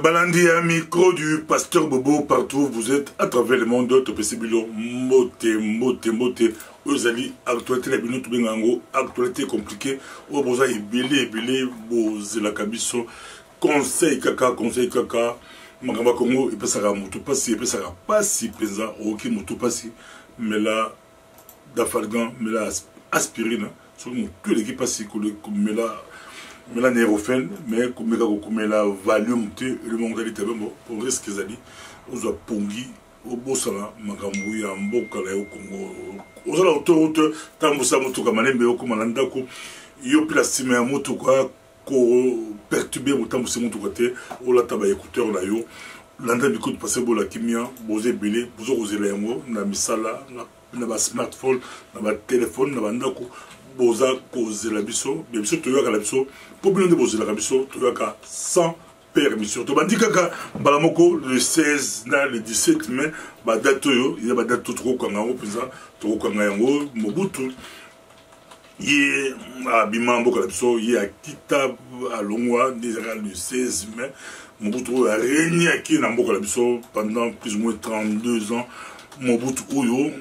Balandi à micro du pasteur Bobo partout vous êtes à travers le monde Topesibilo mote Ozali actualité la bino tubengango actualité compliquée o boza ibele bozela kabiso conseil kaka makamba Congo epesaka mutu pasi epesaka pasi penza oki mutu pasi mais là d'afalgan mais là aspirine sur mutu l'équipe pasi mais là Nérophène, mais comme la Valium, le monde de l'État, pour risque zali, aux Pongi, au Bossala, Magamouya, Mbokala, au Congo, aux alentours, Tamboussa, Motoka, Manembe, au Commandako, Yoplasime, à Motoka, perturbé, au Tamboussa, Motoka, au Lataba écouteur, là, yo, l'anda du coup de passer pour la Kimia, Bosé Belé, Bozo Roséléango, Namisala, na smartphone, na téléphone, na bandako. Boza cause la biso, bien sûr, tu as la biso, pour bien de bozer la biso, tu as sans permission. Tu m'as dit que Balamoko, le 16, le 17 mai, date il y a date trop kangango, trop kangango, Mobutu, il est à Bimambo, il est à Kita, à Longwa, le 16 mai, Mobutu a régné à Kinambo, pendant plus ou moins 32 ans, Mobutu Oyo,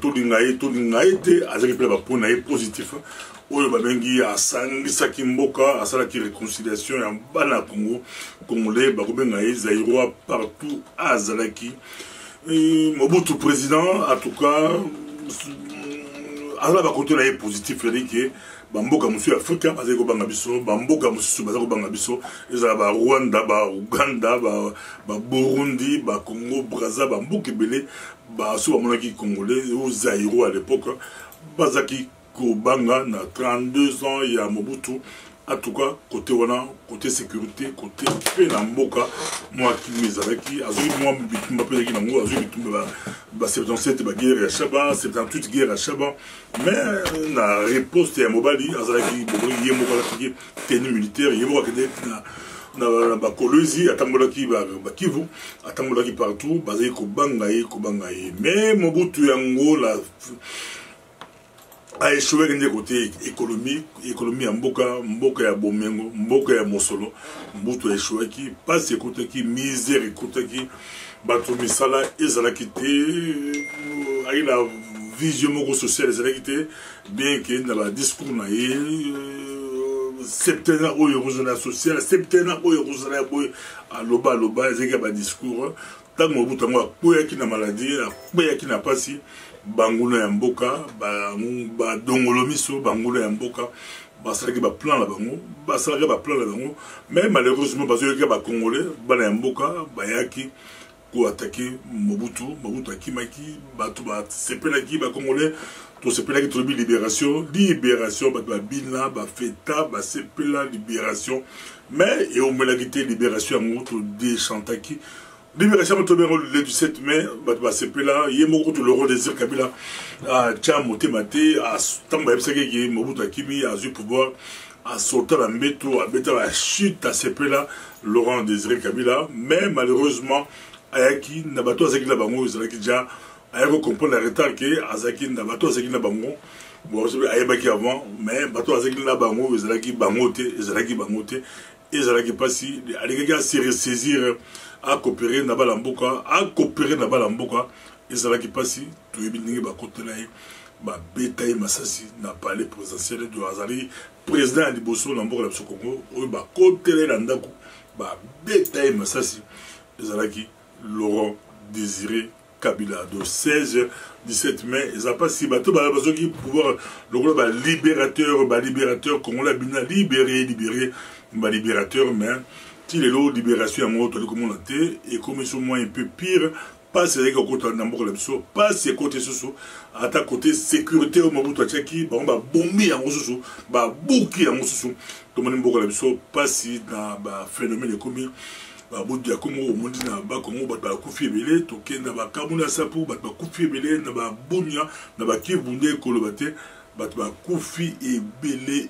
Tolingaï te azaki pela bapona positif oyo babengi asangisaki mboka asalaki réconciliation ya bana Congo congolais bakobenga ye Zaïrois partout azalaki Mobutu président en tout cas azala bakote na ye positif que bamboka musu Afrika bazali kobanga biso bamboka musu bazali kobanga biso ezala ba Rwanda ba Uganda ba Burundi ba Congo Brazza bamboka ebele baso bamonaki congolais au Zaïro à l'époque bazaki kobanga na 32 ans ya Mobutu en tout cas côté wana côté sécurité côté pe na mboka moi qui ezalaki azui moi bitumba pe ki nango azui bitumba ba 77 ba guerre ya Chaba 78 guerre ya Chaba mais na riposte ya Mobali azalaki bobo yemo kala ki tenue militaire yemo kende na ba Kolwezi atambolaki ba Kivu atambolaki partout bazali kobanga ye mais Mobutu yango la a échoué d'un côté économie en mboka ya bomengo mboka ya mosolo Mobutu a échoué qui passe côté qui misère côté qui bato misala ezalaki te a la vision moko sociale ezalaki te bien que dans le discours na ye septennat oyo kozala social septennat oyo kozala boy aloba ezalaki ba discours tant Mobutu ngo akoyaki na maladie akoyaki na pasi banguna ya mboka ba dongolo miso banguna ya mboka basalaki ba plan la bango mais malheureusement bazoyoka ba congolais bana ya mboka bayaki ko attaquer Mobutu akimaki bato ba sepelaki ba congolais to sepelaki to libération bato bina ba feta ba sepela libération mais et on melaki te libération ngo to déchantaki libération le 17 mai, Sepela, Yemoko to Laurent Désir Kabila, à Tcham, Temate, à Tamba Ebsaki, Mobutu Akimi, à Zu pouvoir, à Sota la Meto, à Beta la chute à Sepela, Laurent Désir Kabila, mais malheureusement, Ayaki, Nabato Azaki Nabango, Azaki déjà, Ayako comprend la retard que Azaki Nabato Azaki Nabango, bon, Ayabaki avant, mais Bato Azaki Nabango, Azaki Bangote, Azaki Passi, Allega se ressaisir. À coopérer na balamboka ezalaki pasi toyebi ndenge bakotela ye babeta ye masasi na palais présidentiel de azali président ya liboso na mboka na biso Congo oyo bakotela ye na ndako babeta ye masasi ezalaki Laurent Désiré Kabila de 16-17 mai eza pasi bato bazoki pouvoir lokola libérateur congolais bina libéré libérateur mais si les lots libération à moi, comme on l'a dit, et comme ils sont moins un peu pire, pas c'est côté d'Ambour la biso, pas c'est côté soso, à ta côté sécurité au Mobutu Tchaki, bah on va bomber en soso, bah bouki en soso, tout le monde Mboka la biso, pas si dans bah phénomène comme bah bout de comme au monde na bah comme bah koufi belé, toké na bah kamuna sapu, bah koufi belé, na bah bunya, na bah kibunde kolobate. Bah koufi et belé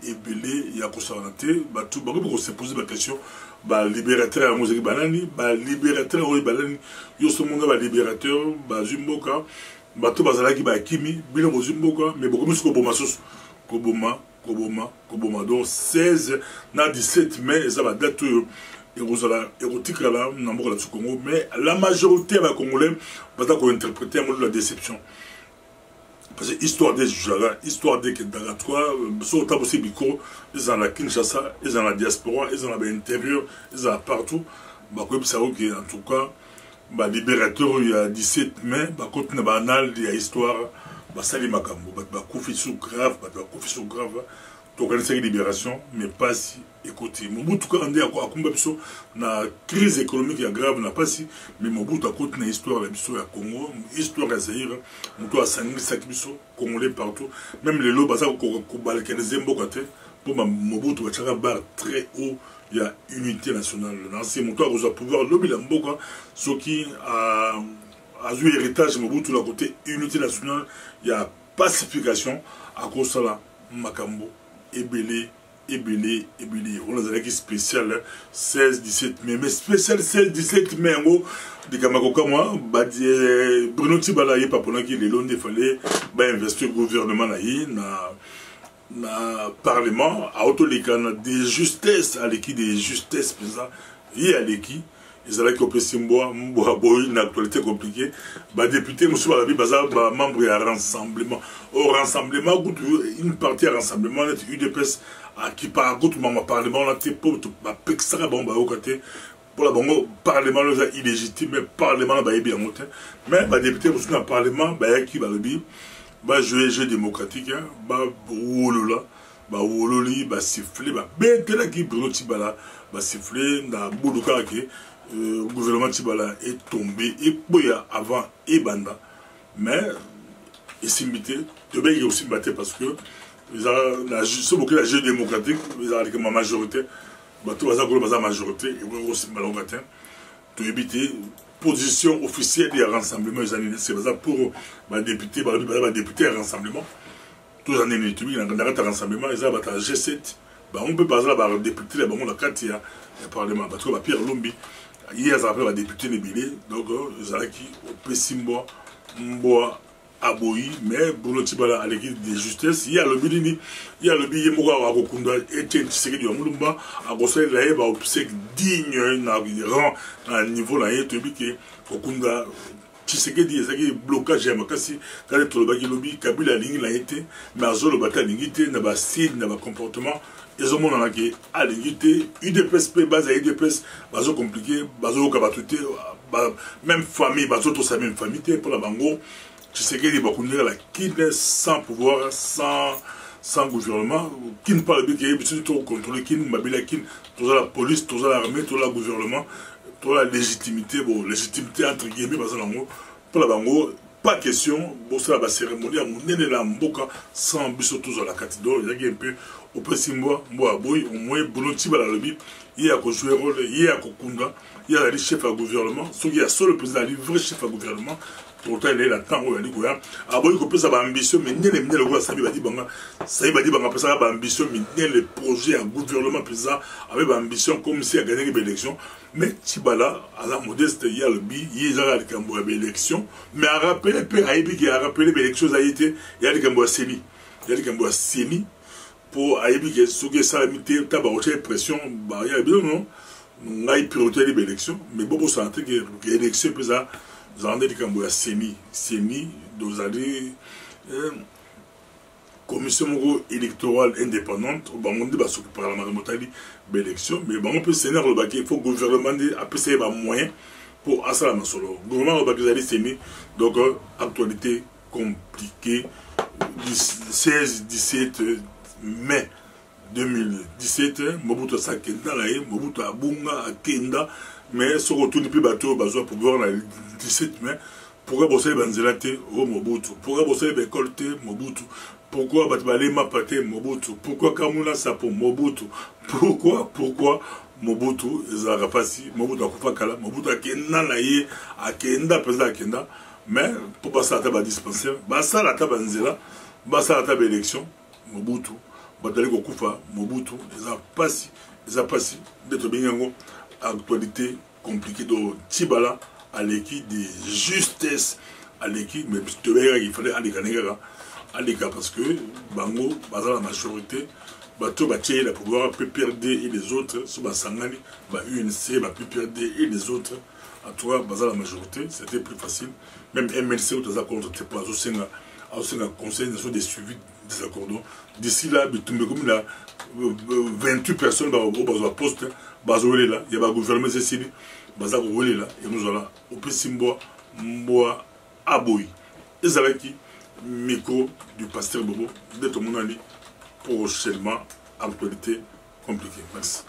ya kosanate, bah tout bah pour se poser la question. Ba libérateur à Mozambique banani ba libérateur oyi banani yo so monga ba libérateur ba zumboka ba to bazalaki ba kimi bino bozumboka mais beaucoup plus ko boma soso ko boma donc 16 na 17 mai ça va date érotique là, Congo, mais la majorité des Congolais vont interpréter la déception. Parce que l'histoire des Jujara, l'histoire des Kedagatoire, sur le aussi Biko, ils ont la Kinshasa, ils ont la diaspora, ils ont l'intérieur, ils ont partout. Comme ça, en tout cas, libérateur, il y a 17 mai, contre le banal, il y a histoire, Sali Makambo, Koufi sous grave, donc on a une libération, mais pas si. Écoutez, Mobutu quand on dit à la crise économique est grave, n'a pas si, mais Mobutu a côté une histoire de l'histoire à Congo, histoire à Zaïre, Mobutu a sangli sakibiso, Congolais partout, même les lots, ça qu'on balkanisé beaucoup pour Mobutu va barre très haut, il y a unité nationale. C'est Mobutu a besoin de pouvoir lobby la mboka, ce qui a eu héritage Mobutu la côté unité nationale, il y a pacification à cause de la Makambo, Ebélé. On a un spécial 16-17 mai, mais spécial 16-17 mai, de Kamakoka, moi, Bruno Tibala, il pas pour qui les longs fallait investir le gouvernement na parlement, à autolikana des justesses, à l'équipe des justesses, il y a l'équipe. Ils allaient copier Simboa, une actualité compliquée. Député, monsieur Balabi, membre du rassemblement. Au rassemblement, une partie à rassemblement, UDPS, qui par contre, le parlement, on a été pour Pexara, bon, au côté, pour la bongo, parlement, illégitime, mais parlement, bien monté. Mais, député, monsieur, dans le parlement, qui va le dire, jouer jeu démocratique, wolola, wololi, siffler, tel qui Bruno Tibala, siffler, dans Boudouka, le gouvernement Tibala est tombé et boya avant et banda mais il s'est invité il aussi battu parce que c'est beaucoup la jeu démocratique ils ont avec ma majorité tout la majorité et vous aussi malheureusement to éviter position officielle des rassemblements c'est pour député député rassemblement tous les années dans un rassemblement ils ont un G7 on peut pas là député là on a quatre il y a parlement parce que Pierre Lumbi hier, ça a député les billets, donc ils ont qui au Pessimboa, Mboa, Aboyi, mais Bruno Tibala à l'équipe de justesse, il y a le billet, il y a le billet Moura à Rokunda, et Tshisekedi du Amulumba, à Gossel, là, il va obséquer digne, rang, à un niveau là, il te dit que Rokunda, Tshisekedi, c'est un blocage, j'ai makasi, quand il y a le lobby, Kabila ligne l'a été, mais à Zolo Bata l'ingité, n'a pas style, n'a pas comportement. Ils ont montré à l'unité, UDPS, base à UDPS, bazo compliqué, bazo kabatouté, même famille, bazo tous la même famille, pour la bango, tu sais qu'il y a la kin sans pouvoir, sans gouvernement, qui ne parle bien, qui est tout contrôler, qui mabila kin, toute la police, toute l'armée, tout le gouvernement, toute la légitimité, bon, légitimité entre guillemets, pour la bango, pas question, bon, c'est la cérémonie, on est là, mboka, sans biso tous à la cathédrale, il y a un peu. Au Pessimboa, Mboaboy, au moins Bruno Tibala le bip, il y a qu'à jouer rôle, il y a qu'à Kunda, il y a le chef à gouvernement, ce qui est seul le président, le vrai chef à gouvernement, pourtant il est là, tant où il y a dit quoi, ah bon, il peut ça ambition, mais il y a le gouvernement, ça va dire, ça va dire, ça va ambition, mais il y a le projet à gouvernement président, avec ambition, comme si il a gagné l'élection, mais Tibala, à la modeste, il y a le bi, il y a le Cambois l'élection, mais à rappeler, il a rappelé l'élection, il y a le Cambois Séni, il y a le Cambois Séni, pour aider ceux qui sont limités, tabac, pression, il y a bien non, on a priorité l'élection, mais beaucoup sentent que l'élection peut ça, vous avez dit qu'on a sémi, vous avez commission électorale indépendante, on dit que c'est par la l'élection, mais on peut sénir le baquet, il faut que le gouvernement ait des moyens pour assurer la solo. Le gouvernement va dire sémi, donc actualité compliquée, 16-17 mai 2017, Mobutu Sakenda, Mobutu Abunga, Akenda, mais ce retour depuis bateau, pour voir le 17 mai, pourquoi bosser Banzelate, oh Mobutu, pourquoi bosser Bekolte, Mobutu, pourquoi Batbale Mapate, Mobutu, pourquoi Kamuna Sapo, Mobutu, pourquoi Mobutu, Zarapasi, Mobutu Akufakala, Mobutu Akenda, Akenda, président Akenda, mais pour passer à la table dispensaire, basta la table Banzela, basta la table élection, Mobutu. Batali Kokufa, Mobutu, ils ont passé d'être bien en actualité compliquée de Tibala à l'équipe de justesse, à l'équipe, mais il fallait aller Kanega, aleka parce que bango baza la majorité bato batie la pouvoir PPRD et les autres sur basangani UNC PPRD et les autres en tout cas baza la majorité c'était plus facile même MLC ou dans contre te pas au conseil de suivi des accords d'ici là bitumbe comme là 28 personnes au poste bazolé là il y a gouvernement c'est baza ko là et nous allons au Pessimboa Mboa Aboy et avec qui micro du pasteur Bobo de ton monde prochainement actualité compliquée. Merci.